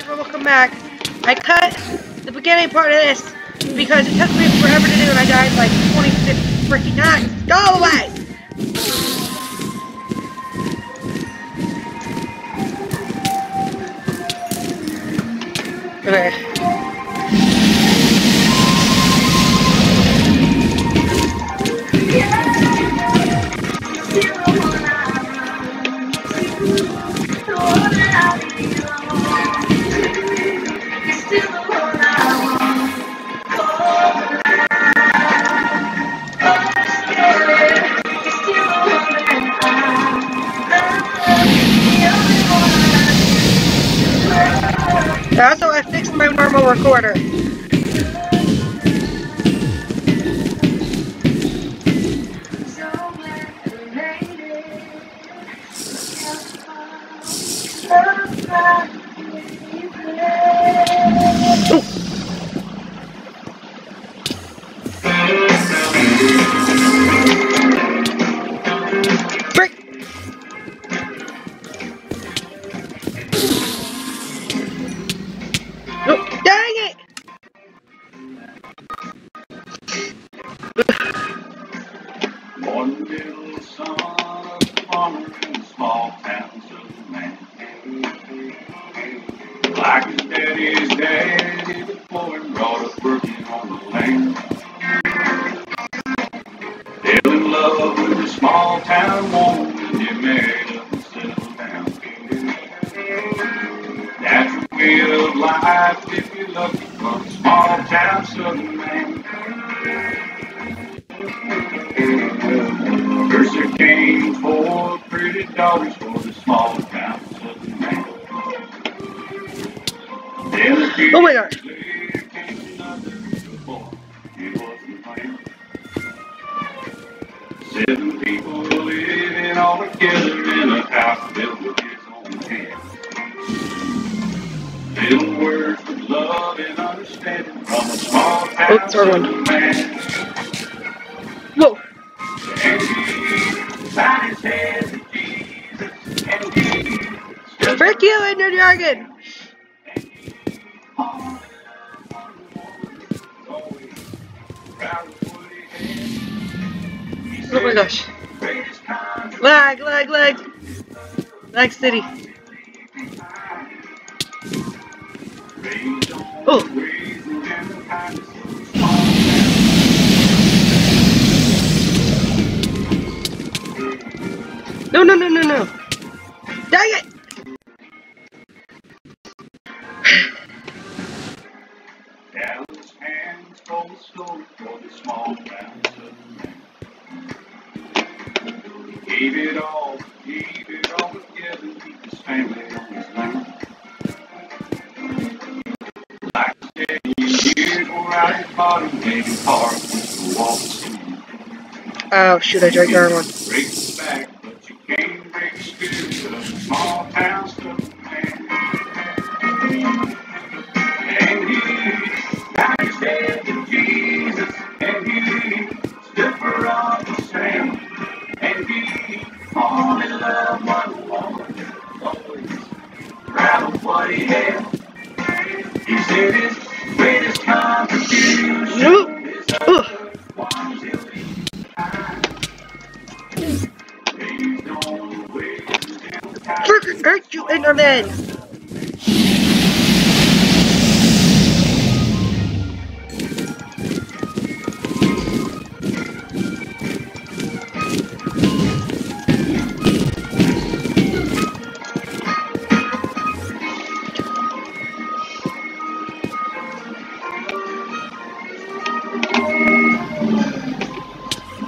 everybody, welcome back. I cut the beginning part of this because it took me forever to do and I died like 26 freaking times. Go away! Okay. Also, I fixed my normal recorder. Frick! Oh, dang it! One little son of a farmer in the small town of man. Like his daddy before him, brought up working on the land. Fell in love with a small town woman, he married up and settled down. That's the way of life if you're lucky from a small town southern man. First there came 4 pretty daughters for the small town southern man. Oh my gosh. Later came another boy, it wasn't planned. 7 people living all together in a house built with his own hands. Little words of love and understanding from a small town southern man. Whoa. And he bowed his head to Jesus, and he Frick you and your jargon! Oh my gosh. Lag, lag, lag. Lag city. Oh. No, no, no, no, no. Dang it! Dallas hands told the story for the small town southern man. He gave it all together to keep his family on his land. Like I said, his years wore out his body, made him hard to walk soon. Oh shoot, I drank the wrong one. Break his back, but you can't break the spirit of a small town southern man. And he got his head to Jesus, and he stood for all the same. And he only loved one woman, always proud of what he had. He said his greatest contribution is other ones he'll leave behind. Raised on the ways and the times. Frick hurt you in the men!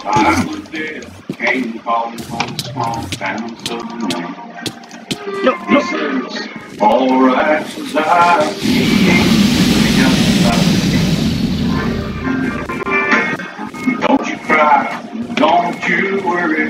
I was there, came calling from the small town southern man. No, He no. says, all right, says I, he ain't just don't you cry, don't you worry.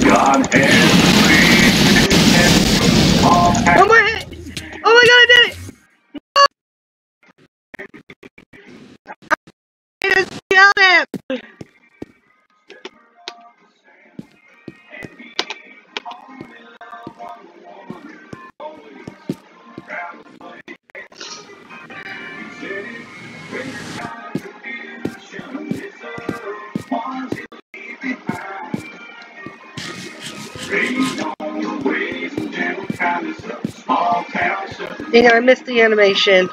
God has a plan for the small town. Oh my head! Oh my god, I did it! I just killed him! kindness of a small town southern. Dang it, I missed the animation.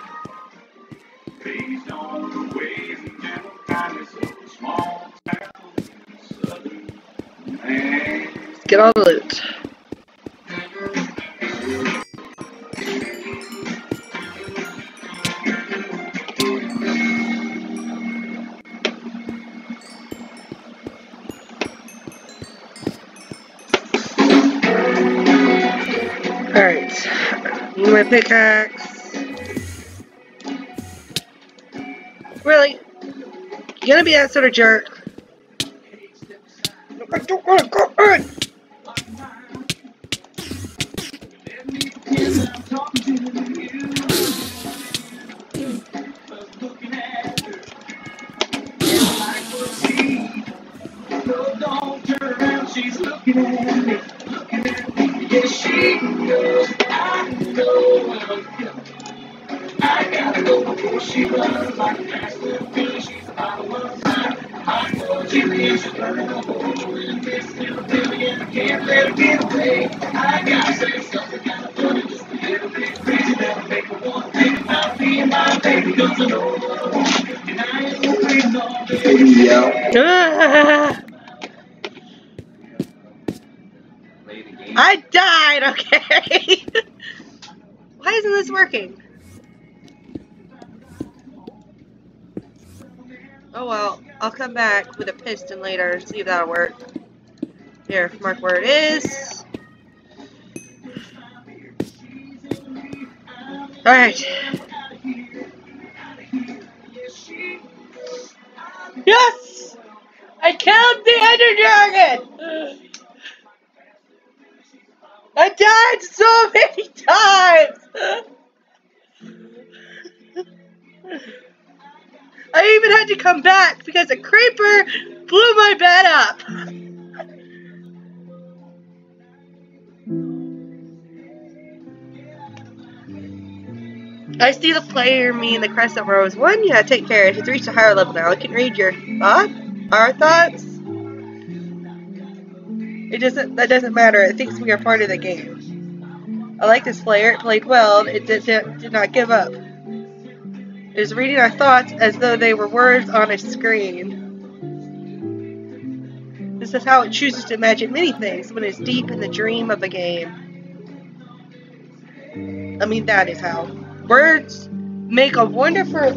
Based on the ways and gentle kindness of a small town southern man. Let's get all the loot. Alright, my pickaxe. Really? You gonna be that sort of jerk? I don't wanna go in! Don't turn around, she's looking at me, Yes, she knows I know I gotta go before she runs like a fast little bee. She's a bottle of time. I know she is a burning a hole in this little billion. I can't let her get away. I gotta say something kind of funny, just a little bit crazy that'll make her want to think about me and my baby. Cause I know what I want, and I ain't gonna wait all day. I died, okay? Why isn't this working? Oh well, I'll come back with a piston later and see if that'll work. Here, mark where it is. Alright. Yes! I killed the Ender Dragon! I died so many times! I even had to come back because a creeper blew my bed up! I see the player, me, in the crescent rose. One, yeah, take care. It has reached a higher level now. I can read your thoughts? Our thoughts? That doesn't matter. It thinks we are part of the game. I like this player. It played well. It did not give up. It is reading our thoughts as though they were words on a screen. This is how it chooses to imagine many things when it's deep in the dream of a game. I mean, that is how. Words make a wonderful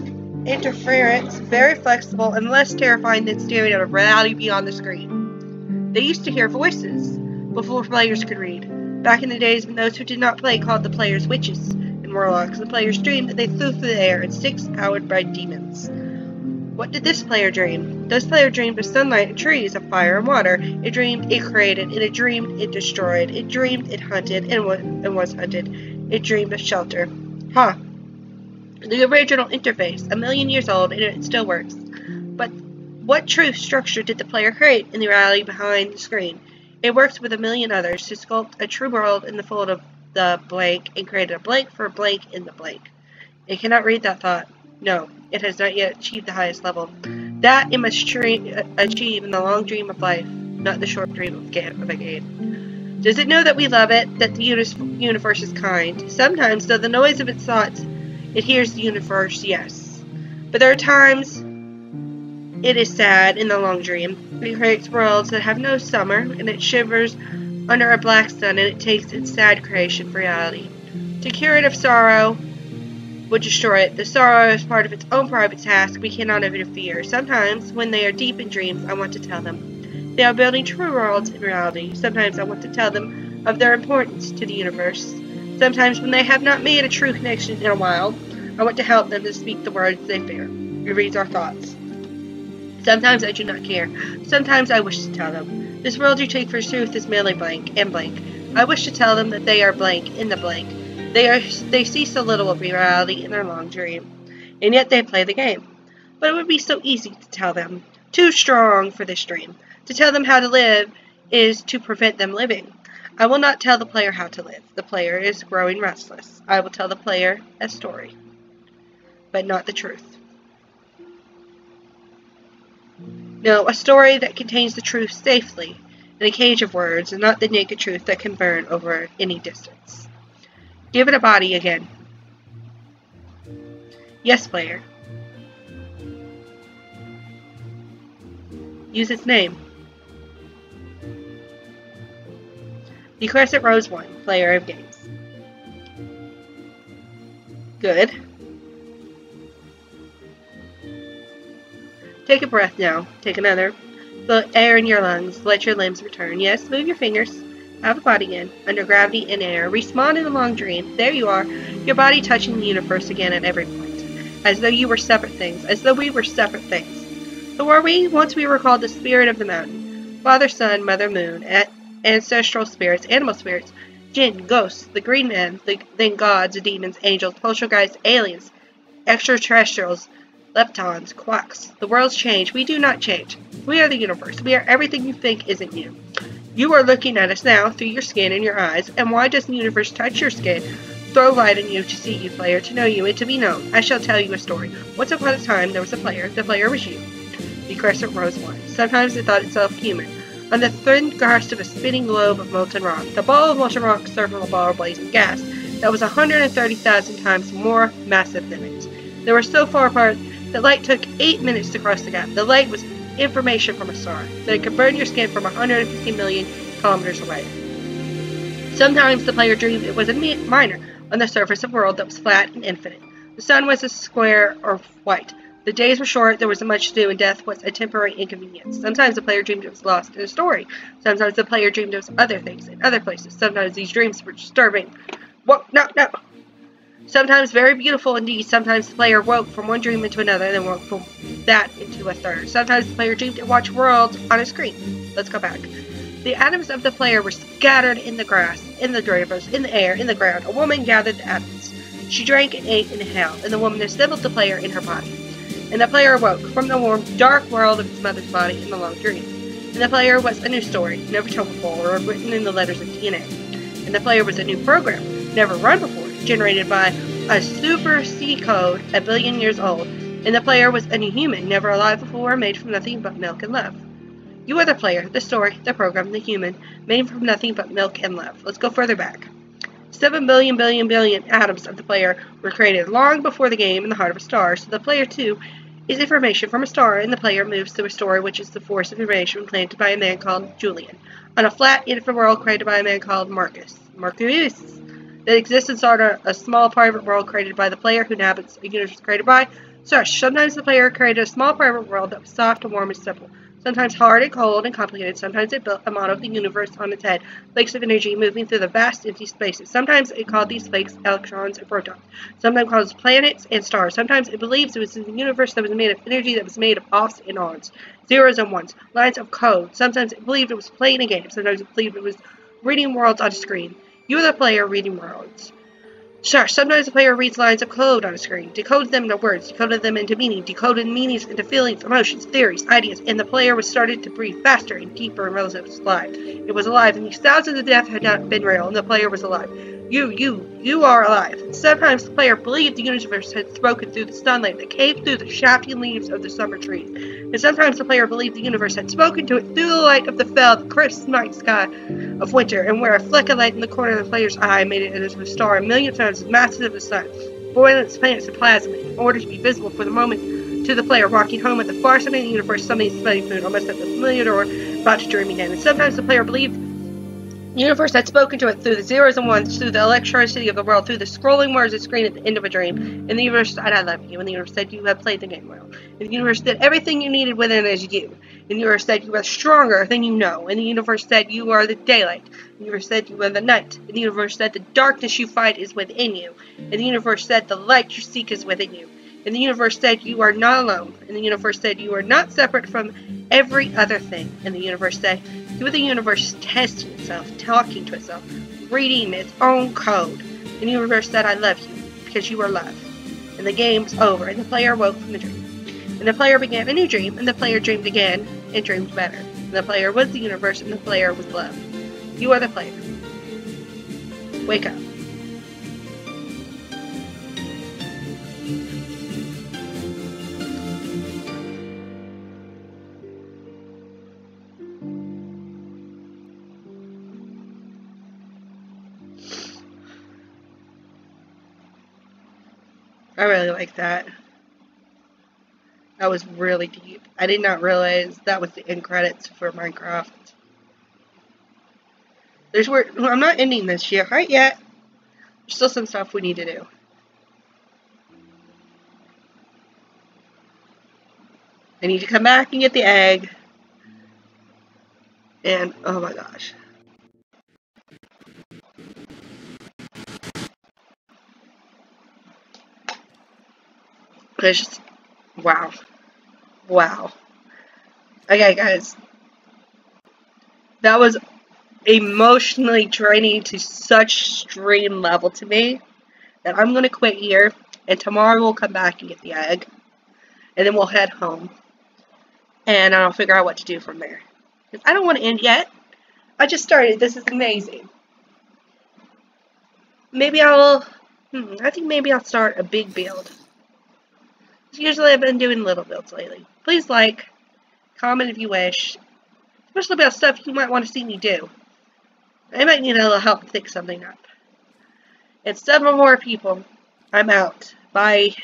interference, very flexible and less terrifying than staring at a reality beyond the screen. They used to hear voices before players could read. Back in the days when those who did not play called the players witches and warlocks, the players dreamed that they flew through the air in sticks powered by demons. What did this player dream? This player dreamed of sunlight and trees, of fire and water. It dreamed it created, and it dreamed it destroyed. It dreamed it hunted and was hunted. It dreamed of shelter. Huh. The original interface, 1,000,000 years old, and it still works. But what truth structure did the player create in the reality behind the screen? It works with 1,000,000 others to sculpt a true world in the fold of the blank and created a blank for a blank in the blank. It cannot read that thought. No, it has not yet achieved the highest level. That it must achieve in the long dream of life, not the short dream of a game. Does it know that we love it, that the universe is kind? Sometimes, though the noise of its thoughts, it hears the universe, yes. But there are times it is sad in the long dream. It creates worlds that have no summer, and it shivers under a black sun, and it takes its sad creation for reality. To cure it of sorrow would destroy it. The sorrow is part of its own private task. We cannot interfere. Sometimes, when they are deep in dreams, I want to tell them. They are building true worlds in reality. Sometimes I want to tell them of their importance to the universe. Sometimes when they have not made a true connection in a while, I want to help them to speak the words they fear. It reads our thoughts. Sometimes I do not care. Sometimes I wish to tell them. This world you take for truth is merely blank and blank. I wish to tell them that they are blank in the blank. They see so little of reality in their long dream, and yet they play the game. But it would be so easy to tell them. Too strong for this dream. To tell them how to live is to prevent them living. I will not tell the player how to live. The player is growing restless. I will tell the player a story, but not the truth. No, a story that contains the truth safely in a cage of words, and not the naked truth that can burn over any distance. Give it a body again. Yes, player. Use its name. The Crescent Rose 1, player of games. Good. Take a breath now. Take another. Feel air in your lungs. Let your limbs return. Yes, move your fingers. Have a body again. Under gravity and air. Respawn in a long dream. There you are. Your body touching the universe again at every point. As though you were separate things. As though we were separate things. Who are we? Once we were called the spirit of the mountain. Father, Sun, Mother, Moon. Ancestral spirits. Animal spirits. Jinn. Ghosts. The green men. Then gods, demons, angels, poltergeists, aliens. Extraterrestrials. Leptons, quacks. The world's changed. We do not change. We are the universe. We are everything you think isn't you. You are looking at us now through your skin and your eyes. And why does the universe touch your skin? Throw light on you to see you, player, to know you, and to be known. I shall tell you a story. Once upon a time, there was a player. The player was you. The Crescent Rose 1. Sometimes it thought itself human. On the thin crust of a spinning globe of molten rock, the ball of molten rock circled a ball of blazing gas that was 130,000 times more massive than it. They were so far apart that light took 8 minutes to cross the gap. The light was information from a star, that it could burn your skin from 150 million kilometers away. Sometimes the player dreamed it was a miner on the surface of a world that was flat and infinite. The sun was a square or white. The days were short, there was much to do, and death was a temporary inconvenience. Sometimes the player dreamed it was lost in a story. Sometimes the player dreamed it was other things in other places. Sometimes these dreams were disturbing. Whoa, no. Sometimes very beautiful indeed. Sometimes the player woke from one dream into another, and then woke from that into a third. Sometimes the player dreamed it watched worlds on a screen. Let's go back. The atoms of the player were scattered in the grass, in the rivers, in the air, in the ground. A woman gathered the atoms. She drank and ate and inhaled, and the woman assembled the player in her body. And the player awoke from the warm, dark world of his mother's body in the long dream. And the player was a new story, never told before, or written in the letters of DNA. And the player was a new program, never run before, generated by a super C code 1 billion years old. And the player was a new human, never alive before, made from nothing but milk and love. You are the player, the story, the program, the human, made from nothing but milk and love. Let's go further back. 7 billion atoms of the player were created long before the game in the heart of a star, so the player, too, is information from a star, and the player moves through a story which is the force of information planted by a man called Julian, on a flat, infinite world created by a man called Marcus, that exists inside a small private world created by the player who inhabits a universe created by Such. Sometimes the player created a small private world that was soft and warm and simple. Sometimes hard and cold and complicated. Sometimes it built a model of the universe on its head, flakes of energy moving through the vast empty spaces. Sometimes it called these flakes electrons and protons. Sometimes it calls planets and stars. Sometimes it believes it was in the universe that was made of energy that was made of offs and ons, zeros and ones, lines of code. Sometimes it believed it was playing a game. Sometimes it believed it was reading worlds on a screen. You are the player reading worlds. Sure, sometimes the player reads lines of code on a screen, decodes them into words, decoded them into meaning, decoded meanings into feelings, emotions, theories, ideas, and the player was started to breathe faster and deeper and realized it was alive. It was alive, and these thousands of deaths had not been real, and the player was alive. You are alive. And sometimes the player believed the universe had spoken through the sunlight that came through the shafty leaves of the summer trees. And sometimes the player believed the universe had spoken to it through the light of the fell, the crisp night sky of winter, and where a fleck of light in the corner of the player's eye made it into a star a million times as massive as the sun, boiling its planets and plasma in order to be visible for the moment to the player walking home at the far side of the universe, somebody's smelling food, almost at the familiar door, about to dream again. And sometimes the player believed the universe had spoken to it through the zeros and ones, through the electricity of the world, through the scrolling words of the screen at the end of a dream. And the universe said, I love you. And the universe said, you have played the game well. And the universe said, everything you needed within is you. And the universe said, you are stronger than you know. And the universe said, you are the daylight. And the universe said, you are the night. And the universe said, the darkness you fight is within you. And the universe said, the light you seek is within you. And the universe said, you are not alone. And the universe said, you are not separate from every other thing. And the universe said, you are the universe testing itself, talking to itself, reading its own code. And the universe said, I love you, because you are love. And the game's over, and the player woke from the dream. And the player began a new dream, and the player dreamed again, and dreamed better. And the player was the universe, and the player was love. You are the player. Wake up. I really like that. That was really deep. I did not realize that was the end credits for Minecraft. I'm not ending this yet, right yet. There's still some stuff we need to do. I need to come back and get the egg. And, oh my gosh. It's just, wow. Wow. Okay, guys. That was emotionally draining to such extreme level to me that I'm going to quit here. And tomorrow we'll come back and get the egg. And then we'll head home. And I'll figure out what to do from there. Because I don't want to end yet. I just started. This is amazing. Maybe I think maybe I'll start a big build. Usually I've been doing little builds lately. Please like, comment if you wish. Especially about stuff you might want to see me do. I might need a little help to fix something up. And several more people. I'm out. Bye.